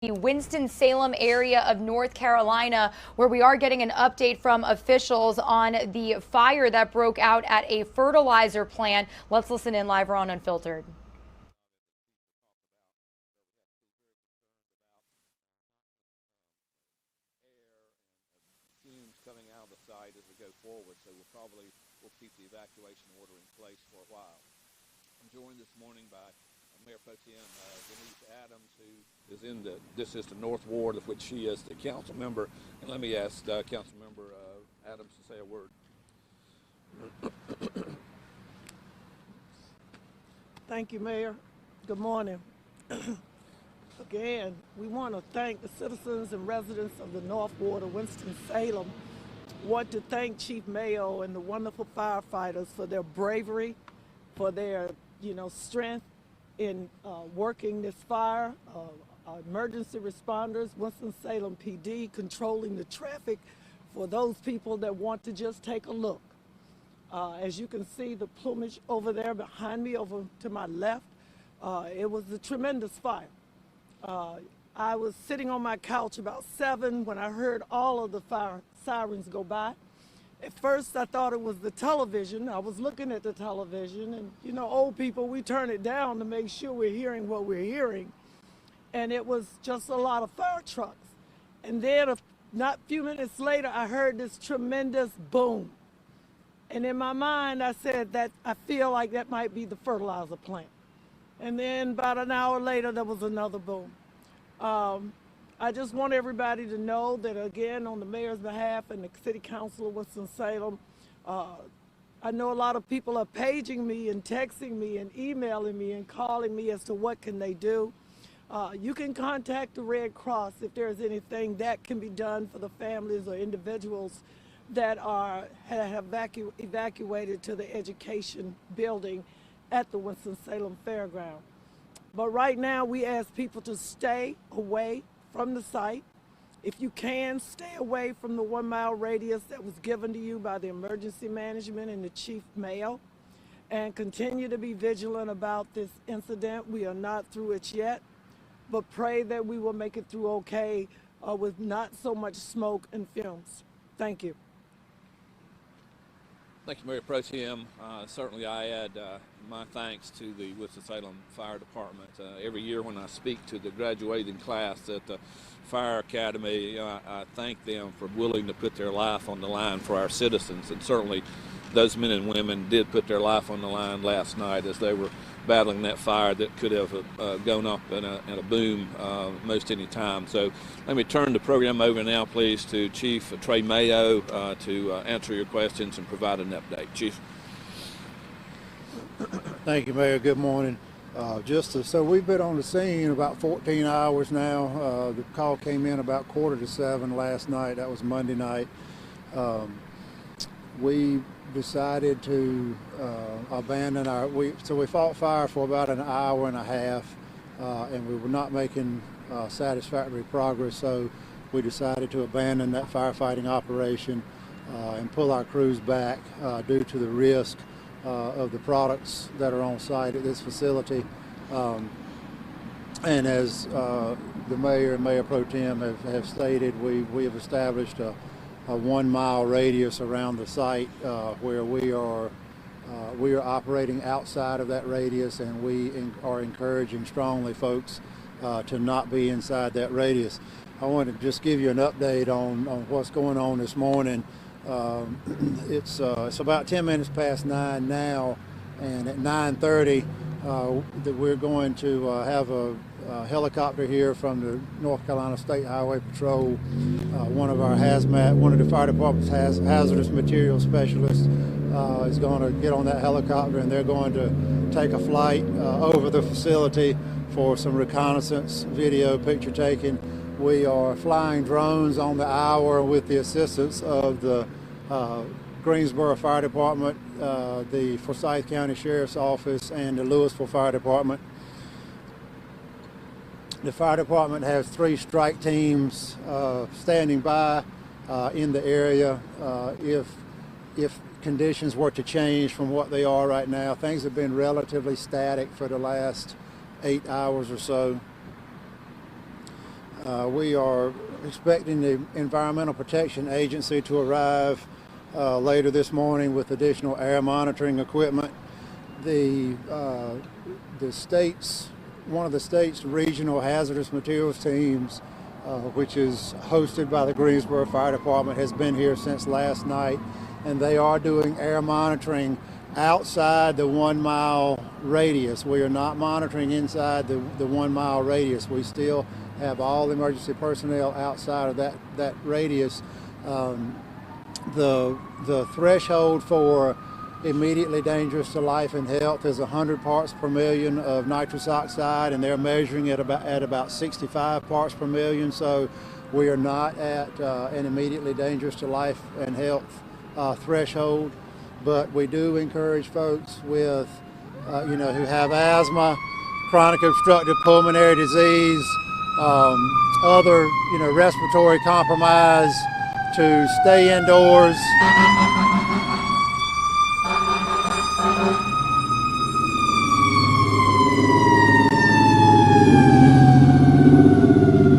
the Winston-Salem area of North Carolina, where we are getting an update from officials on the fire that broke out at a fertilizer plant. Let's listen in live. We're on Unfiltered. Coming out of the site as we go forward, so we'll keep the evacuation order in place for a while. I'm joined this morning by Mayor Pro Tem Denise Adams, who is in this is the North Ward, of which she is the council member. And let me ask Council Member Adams to say a word. Thank you, Mayor. Good morning. Again, we want to thank the citizens and residents of the North Ward of Winston-Salem. Want to thank Chief Mayo and the wonderful firefighters for their bravery, for their strength in working this fire. Emergency responders, Winston-Salem PD, controlling the traffic for those people that want to just take a look. As you can see, the plumage over there behind me, over to my left, it was a tremendous fire. I was sitting on my couch about 7 when I heard all of the fire sirens go by. At first, I thought it was the television. I was looking at the television, and old people, we turn it down to make sure we're hearing what we're hearing. And it was just a lot of fire trucks. And then not a few minutes later, I heard this tremendous boom. And in my mind, I said that I feel like that might be the fertilizer plant. And then about an hour later, there was another boom. I just want everybody to know that, again, on the mayor's behalf and the city council of Winston-Salem, I know a lot of people are paging me and texting me and emailing me and calling me as to what can they do. You can contact the Red Cross if there's anything that can be done for the families or individuals that have evacuated to the education building at the Winston-Salem Fairground. But right now, we ask people to stay away from the site. If you can, stay away from the 1-mile radius that was given to you by the emergency management and the Chief Mayo, and continue to be vigilant about this incident. We are not through it yet, but pray that we will make it through okay with not so much smoke and fumes. Thank you. Thank you, Mayor Pro Tem. Certainly I add my thanks to the Winston-Salem Fire Department. Every year when I speak to the graduating class at the Fire Academy, I thank them for willing to put their life on the line for our citizens. And certainly those men and women did put their life on the line last night as they were battling that fire that could have gone up in a boom most any time. So let me turn the program over now, please, to Chief Trey Mayo to answer your questions and provide an update. Chief. Thank you, Mayor. Good morning. So we've been on the scene about 14 hours now. The call came in about 6:45 last night. That was Monday night. We decided to abandon so we fought fire for about an hour and a half, and we were not making satisfactory progress, so we decided to abandon that firefighting operation and pull our crews back due to the risk of the products that are on site at this facility. And as the mayor and Mayor Pro Tem have stated, we have established a 1-mile radius around the site where we are operating outside of that radius, and we are encouraging strongly folks to not be inside that radius. I want to just give you an update on what's going on this morning. It's about 10 minutes past 9 now, and at 9:30 we're going to have a helicopter here from the North Carolina State Highway Patrol. One of the fire department's hazardous materials specialists is going to get on that helicopter, and they're going to take a flight over the facility for some reconnaissance video picture taking. We are flying drones on the hour with the assistance of the Greensboro Fire Department, the Forsyth County Sheriff's Office, and the Louisville Fire Department. The fire department has 3 strike teams standing by in the area. If conditions were to change from what they are right now, things have been relatively static for the last 8 hours or so. We are expecting the Environmental Protection Agency to arrive later this morning with additional air monitoring equipment. One of the state's regional hazardous materials teams, which is hosted by the Greensboro Fire Department, has been here since last night, and they are doing air monitoring outside the 1 mile radius. We are not monitoring inside the 1 mile radius. We still have all emergency personnel outside of that radius. The threshold for immediately dangerous to life and health is 100 parts per million of nitrous oxide, and they're measuring it at about 65 parts per million. So we are not at an immediately dangerous to life and health threshold. But we do encourage folks with, who have asthma, chronic obstructive pulmonary disease, other, respiratory compromise, to stay indoors.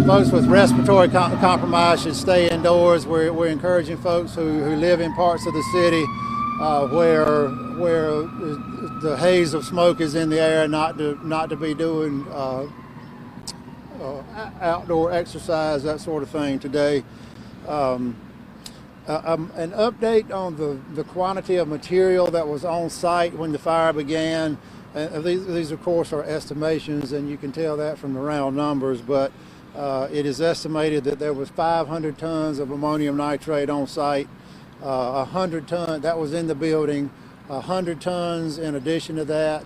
Folks with respiratory compromise should stay indoors. We're encouraging folks who live in parts of the city where the haze of smoke is in the air not to be doing outdoor exercise, that sort of thing today. An update on the quantity of material that was on site when the fire began. These of course are estimations, and you can tell that from the round numbers, but it is estimated that there was 500 tons of ammonium nitrate on site, 100 tons, that was in the building, 100 tons in addition to that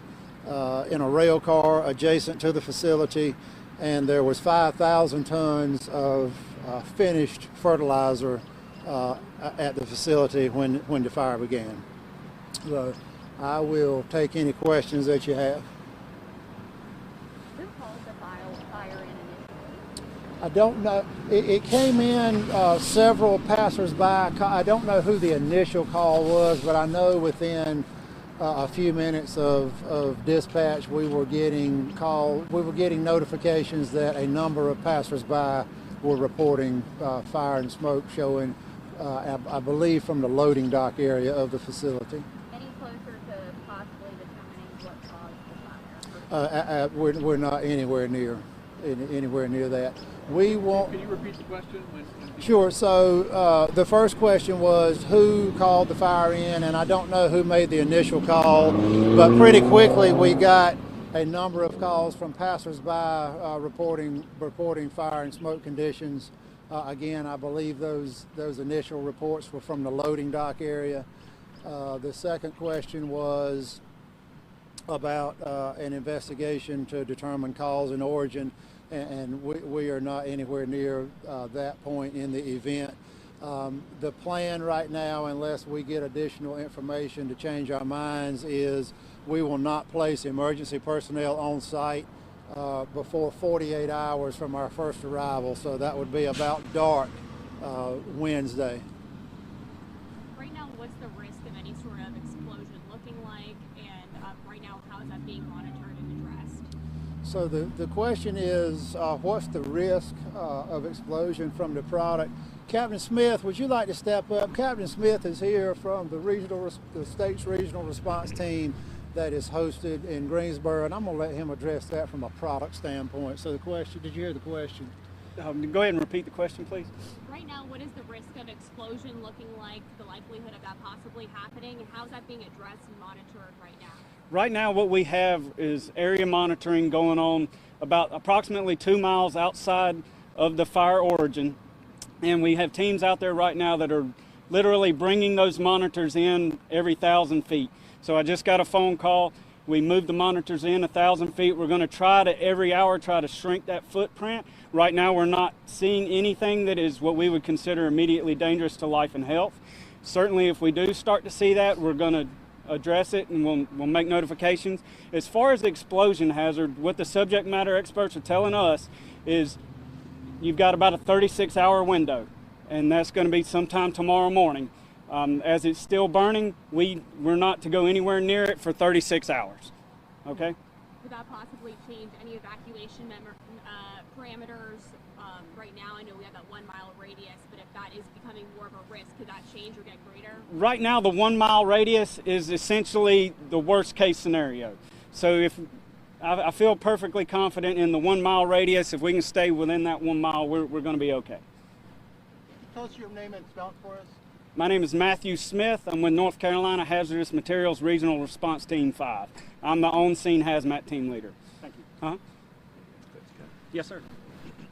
in a rail car adjacent to the facility, and there was 5,000 tons of finished fertilizer at the facility when the fire began. So I will take any questions that you have. Who caused the fire in initially? I don't know. It came in several passersby. I don't know who the initial call was, but I know within a few minutes of dispatch, we were getting notifications that a number of passersby were reporting fire and smoke showing, I believe, from the loading dock area of the facility. Any closer to possibly determining what caused the fire? We're not anywhere near that. We want. Can you repeat the question? Sure. So the first question was who called the fire in, and I don't know who made the initial call, but pretty quickly we got a number of calls from passersby reporting fire and smoke conditions. Again, I believe those initial reports were from the loading dock area. The second question was about an investigation to determine cause and origin, and we are not anywhere near that point in the event. The plan right now, unless we get additional information to change our minds, is we will not place emergency personnel on site before 48 hours from our first arrival, so that would be about dark Wednesday. Right now, what's the risk of any sort of explosion looking like, and right now, how is that being monitored and addressed? So the question is, what's the risk of explosion from the product? Captain Smith, would you like to step up? Captain Smith is here from the state's regional response team that is hosted in Greensboro, and I'm going to let him address that from a product standpoint. So the question, did you hear the question? Go ahead and repeat the question, please. Right now, what is the risk of explosion looking like, the likelihood of that possibly happening, and how's that being addressed and monitored right now? Right now, what we have is area monitoring going on about approximately 2 miles outside of the fire origin, and we have teams out there right now that are literally bringing those monitors in every 1,000 feet. So I just got a phone call. We moved the monitors in 1,000 feet. We're going to try to every hour try to shrink that footprint. Right now we're not seeing anything that is what we would consider immediately dangerous to life and health. Certainly if we do start to see that, we're going to address it and we'll make notifications. As far as the explosion hazard, what the subject matter experts are telling us is you've got about a 36-hour window, and that's going to be sometime tomorrow morning. As it's still burning, we're not to go anywhere near it for 36 hours. Okay? Would that possibly change any evacuation parameters right now? I know we have that 1 mile radius, but if that is becoming more of a risk, could that change or get greater? Right now, the 1 mile radius is essentially the worst case scenario. So if I feel perfectly confident in the 1 mile radius, if we can stay within that 1 mile, we're going to be okay. Tell us your name and spell it for us. My name is Matthew Smith. I'm with North Carolina Hazardous Materials Regional Response Team 5. I'm the on-scene hazmat team leader. Thank you. Huh? Yes, sir.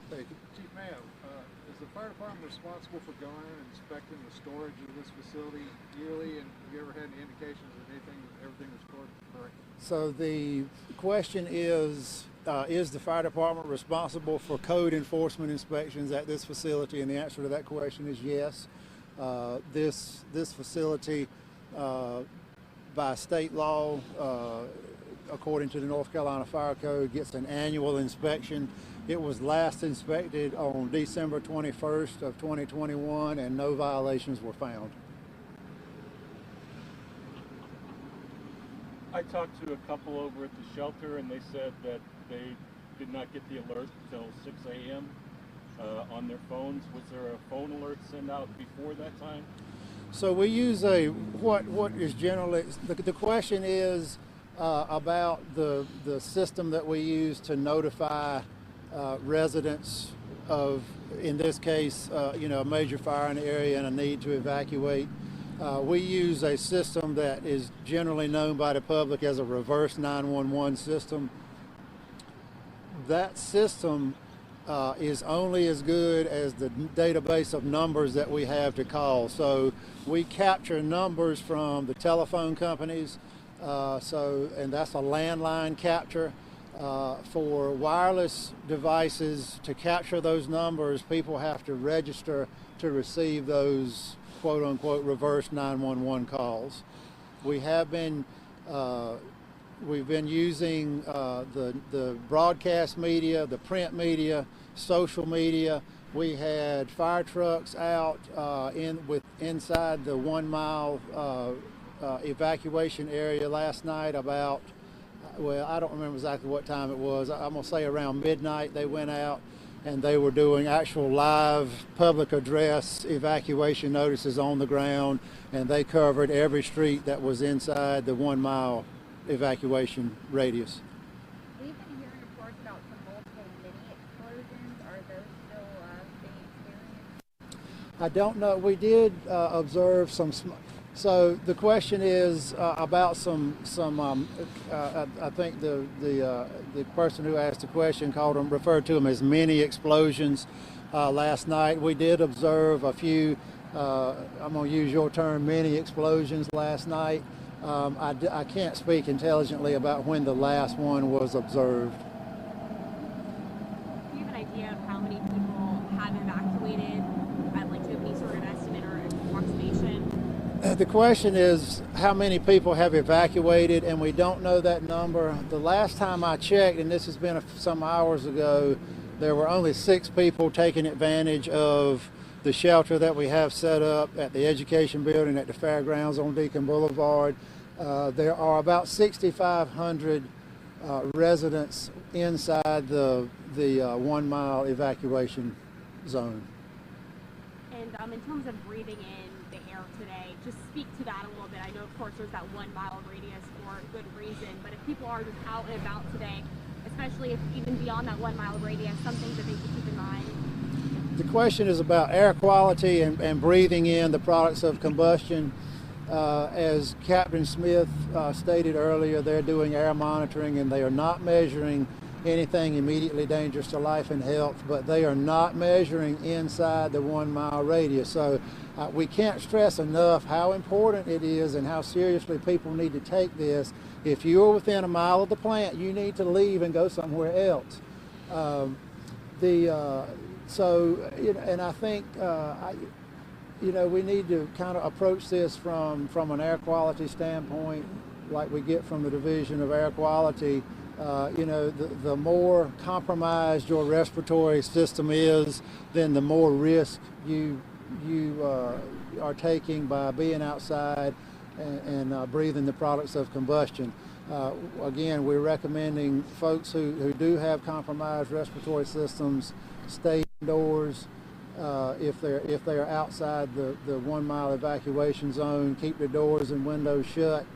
Thank you. Chief Mayo, is the fire department responsible for going and inspecting the storage of this facility yearly? And have you ever had any indications that everything was stored correctly? So the question is the fire department responsible for code enforcement inspections at this facility? And the answer to that question is yes. This facility, by state law, according to the North Carolina Fire Code, gets an annual inspection. It was last inspected on December 21st of 2021, and no violations were found. I talked to a couple over at the shelter, and they said that they did not get the alert until 6 a.m. On their phones. Was there a phone alert sent out before that time? So we use what is generally, the question is about the system that we use to notify residents of, in this case, a major fire in the area and a need to evacuate. We use a system that is generally known by the public as a reverse 911 system. That system is only as good as the database of numbers that we have to call. So we capture numbers from the telephone companies, and that's a landline capture. For wireless devices, to capture those numbers, people have to register to receive those quote-unquote reverse 911 calls. We've been using the broadcast media, the print media, social media. We had fire trucks out inside the 1 mile evacuation area last night about, well, I don't remember exactly what time it was. I'm going to say around midnight they went out, and they were doing actual live public address evacuation notices on the ground, and they covered every street that was inside the 1 mile evacuation radius. We've been hearing reports about some multiple mini explosions. Are those still being experienced? I don't know. We did observe some. So the question is about some. I think the person who asked the question referred to them as mini explosions last night. We did observe a few. I'm going to use your term, mini explosions last night. I can't speak intelligently about when the last one was observed. Do you have an idea of how many people have evacuated? I'd like to have any sort of estimate or approximation. The question is how many people have evacuated, and we don't know that number. The last time I checked, and this has been some hours ago, there were only 6 people taking advantage of the shelter that we have set up at the education building at the fairgrounds on Deacon Boulevard. There are about 6,500 residents inside the 1 mile evacuation zone. And in terms of breathing in the air today, just speak to that a little bit. I know, of course, there's that 1 mile radius for good reason, but if people are just out and about today, especially if even beyond that 1 mile radius, something that they should keep in mind. The question is about air quality and breathing in the products of combustion. As Captain Smith stated earlier, they're doing air monitoring, and they are not measuring anything immediately dangerous to life and health, but they are not measuring inside the 1 mile radius. So we can't stress enough how important it is and how seriously people need to take this. If you're within a mile of the plant, you need to leave and go somewhere else. And I think we need to kind of approach this from an air quality standpoint, like we get from the Division of Air Quality. The more compromised your respiratory system is, then the more risk you are taking by being outside and breathing the products of combustion. Again, we're recommending folks who do have compromised respiratory systems stay doors. If they're outside the 1 mile evacuation zone, keep the doors and windows shut.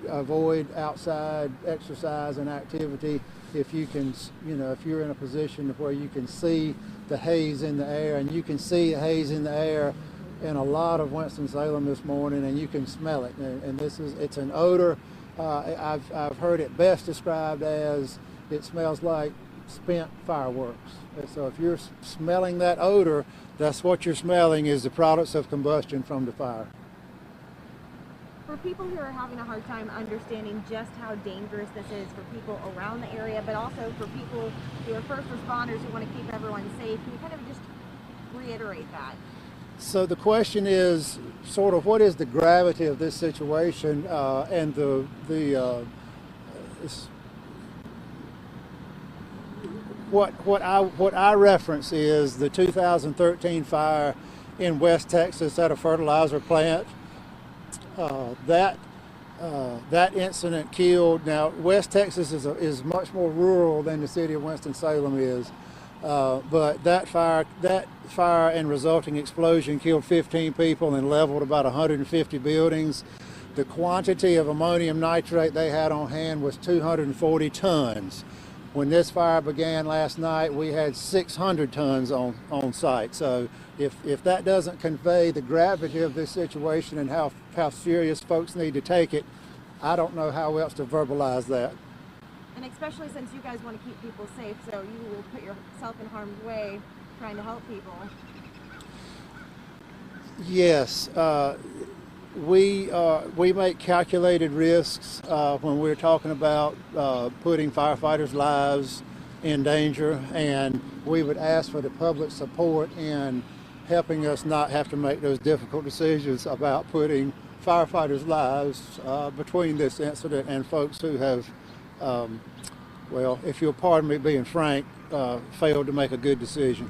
Avoid outside exercise and activity. If you can, if you're in a position where you can see the haze in the air, and you can see haze in the air in a lot of Winston-Salem this morning, and you can smell it. And it's an odor. I've heard it best described as it smells like spent fireworks. And so if you're smelling that odor, that's what you're smelling, is the products of combustion from the fire. For people who are having a hard time understanding just how dangerous this is for people around the area, but also for people who are first responders who want to keep everyone safe, can you kind of just reiterate that? So the question is sort of what is the gravity of this situation, and what I reference is the 2013 fire in West Texas at a fertilizer plant. That incident killed. Now, West Texas is much more rural than the city of Winston-Salem is, but that fire and resulting explosion killed 15 people and leveled about 150 buildings. The quantity of ammonium nitrate they had on hand was 240 tons. When this fire began last night, we had 600 tons on site. So if that doesn't convey the gravity of this situation and how serious folks need to take it, I don't know how else to verbalize that. And especially since you guys want to keep people safe, so you will put yourself in harm's way trying to help people. Yes. We make calculated risks when we're talking about putting firefighters' lives in danger, and we would ask for the public support in helping us not have to make those difficult decisions about putting firefighters' lives between this incident and folks who have, well, if you'll pardon me being frank, failed to make a good decision.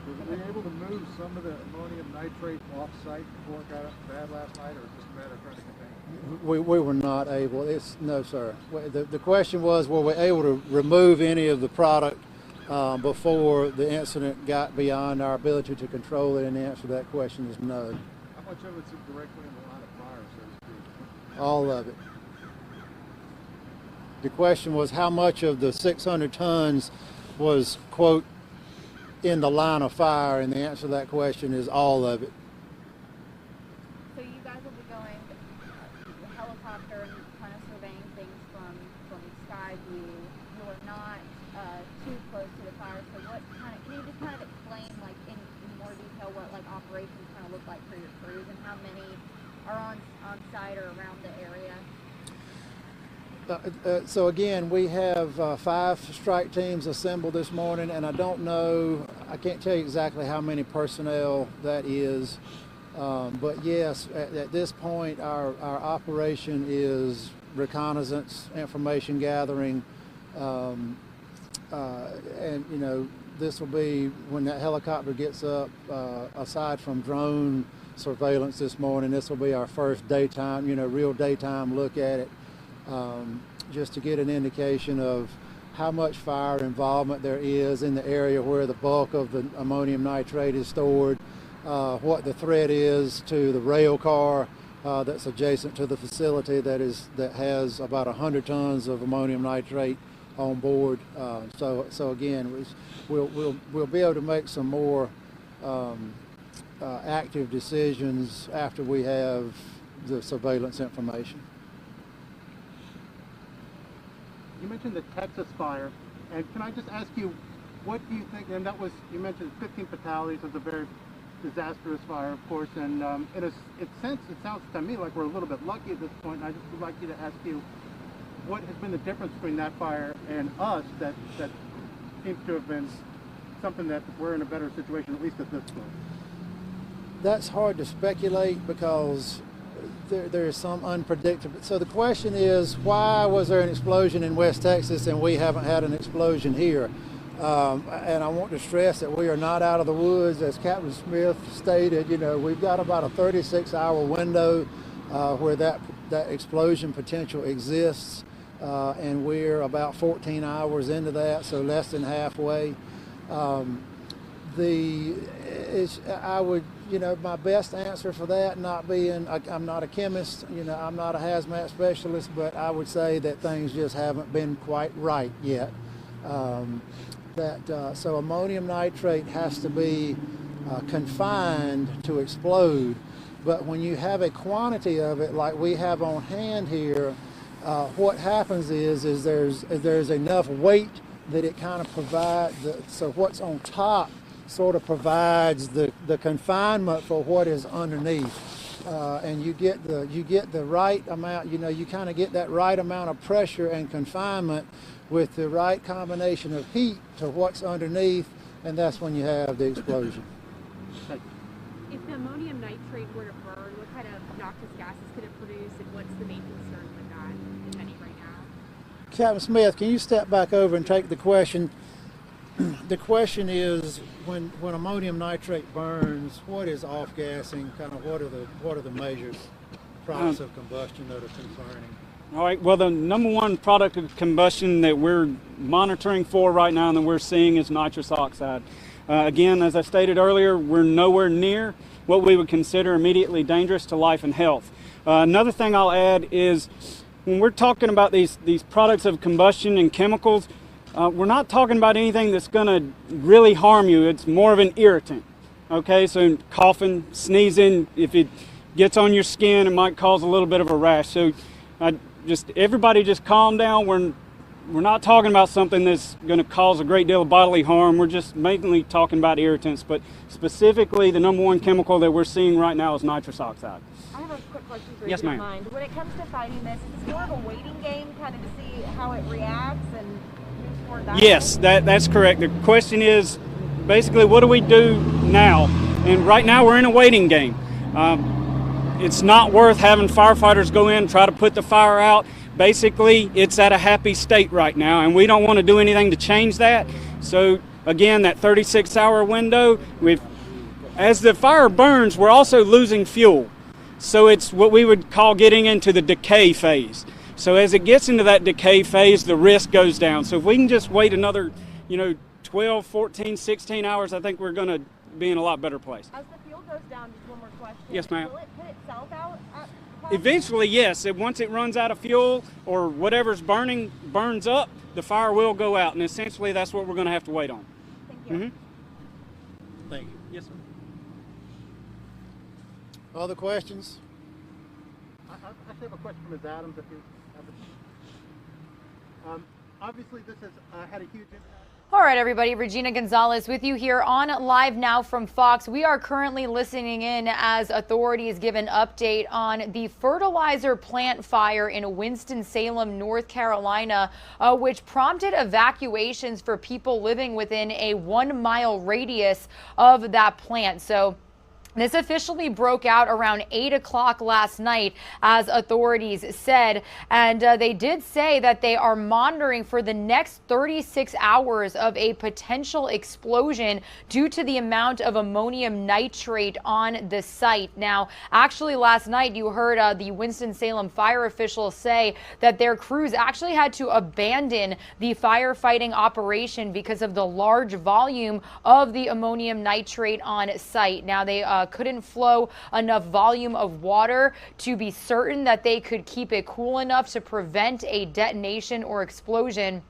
Were you able to move some of the ammonium nitrate off-site before it got up bad last night, or just a matter of trying to contain it? We were not able. No, sir. The question was, were we able to remove any of the product before the incident got beyond our ability to control it? And the answer to that question is no. How much of it's directly in the line of fire, so to speak? All of it. The question was how much of the 600 tons was, quote, in the line of fire, and the answer to that question is all of it. So you guys will be going the helicopter and kind of surveying things from sky view. You are not too close to the fire. So can you just kind of explain, like in more detail, what like operations kind of look like for your crews and how many are on site or around the area? So again, we have 5 strike teams assembled this morning, and I don't know, I can't tell you exactly how many personnel that is, but yes, at this point our operation is reconnaissance, information gathering, and this will be when that helicopter gets up, aside from drone surveillance this morning, this will be our first daytime, real daytime look at it. Just to get an indication of how much fire involvement there is in the area where the bulk of the ammonium nitrate is stored, what the threat is to the rail car that's adjacent to the facility that has about 100 tons of ammonium nitrate on board. So again, we'll be able to make some more active decisions after we have the surveillance information. You mentioned the Texas fire, and can I just ask you, what do you think, and that was, you mentioned 15 fatalities, it was a very disastrous fire, of course, and in a sense, it sounds to me like we're a little bit lucky at this point, and I just would like you to ask you, what has been the difference between that fire and us that seems to have been something that we're in a better situation, at least at this point? That's hard to speculate because there is some unpredictable. So the question is, why was there an explosion in West Texas and we haven't had an explosion here? And I want to stress that we are not out of the woods. As Captain Smith stated, we've got about a 36-hour window where that explosion potential exists, and we're about 14 hours into that, so less than halfway. I would, my best answer for that, not being, I'm not a chemist, I'm not a hazmat specialist, but I would say that things just haven't been quite right yet. So ammonium nitrate has to be confined to explode, but when you have a quantity of it like we have on hand here, what happens is there's enough weight that it kind of provides, so what's on top sort of provides the confinement for what is underneath, and you get the right amount. You kind of get that right amount of pressure and confinement with the right combination of heat to what's underneath, and that's when you have the explosion. If the ammonium nitrate were to burn, what kind of noxious gases could it produce, and what's the main concern with that, if any, right now? Captain Smith, can you step back over and take the question? The question is, when ammonium nitrate burns, what is off-gassing? Kind of what are the measures, products of combustion that are concerning? All right. Well, the number one product of combustion that we're monitoring for right now and that we're seeing is nitrous oxide. Again, as I stated earlier, we're nowhere near what we would consider immediately dangerous to life and health. Another thing I'll add is, when we're talking about these products of combustion and chemicals, we're not talking about anything that's going to really harm you. It's more of an irritant. Okay, so coughing, sneezing, if it gets on your skin, it might cause a little bit of a rash. So everybody just calm down. We're not talking about something that's going to cause a great deal of bodily harm. We're just mainly talking about irritants, but specifically the number one chemical that we're seeing right now is nitrous oxide. I have a quick question for you, yes, if you don't ma'am. mind. When it comes to fighting this, is this more of a waiting game, kind of to see how it reacts and move toward that? Yes, that's correct. The question is basically, what do we do now? And right now we're in a waiting game. It's not worth having firefighters go in and try to put the fire out. Basically, it's at a happy state right now, and we don't want to do anything to change that. So again, that 36-hour window, as the fire burns, we're also losing fuel. So it's what we would call getting into the decay phase. So as it gets into that decay phase, the risk goes down. So if we can just wait another, 12, 14, 16 hours, I think we're going to be in a lot better place. As the fuel goes down, just one more question. Yes, ma'am. Will it put itself out? Eventually, yes. Once it runs out of fuel or whatever's burning burns up, the fire will go out. And essentially, that's what we're going to have to wait on. Thank you. Mm-hmm. Thank you. Yes, sir. Other questions? I actually have a question for Ms. Adams, if you have it. Obviously, this has had a huge impact. All right, everybody, Regina Gonzalez with you here on Live Now from Fox. We are currently listening in as authorities give an update on the fertilizer plant fire in Winston-Salem, North Carolina, which prompted evacuations for people living within a 1-mile radius of that plant. So this officially broke out around 8 o'clock last night, as authorities said, and they did say that they are monitoring for the next 36 hours of a potential explosion due to the amount of ammonium nitrate on the site. Now, actually last night you heard the Winston-Salem fire officials say that their crews actually had to abandon the firefighting operation because of the large volume of the ammonium nitrate on site. Now, they couldn't flow enough volume of water to be certain that they could keep it cool enough to prevent a detonation or explosion.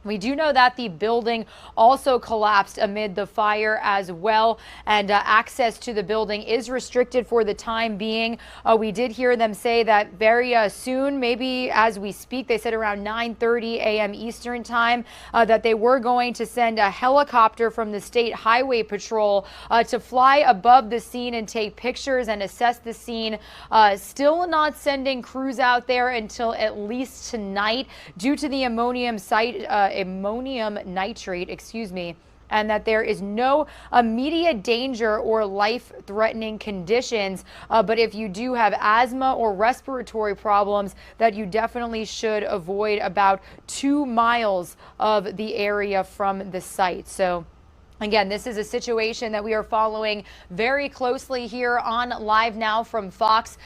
We do know that the building also collapsed amid the fire as well, and access to the building is restricted for the time being. We did hear them say that very soon, maybe as we speak, they said around 9:30 a.m. Eastern time, that they were going to send a helicopter from the State Highway Patrol to fly above the scene and take pictures and assess the scene. Still not sending crews out there until at least tonight due to the ammonium nitrate, and that there is no immediate danger or life-threatening conditions. But if you do have asthma or respiratory problems, that you definitely should avoid about 2 miles of the area from the site. So again, this is a situation that we are following very closely here on Live Now from Fox.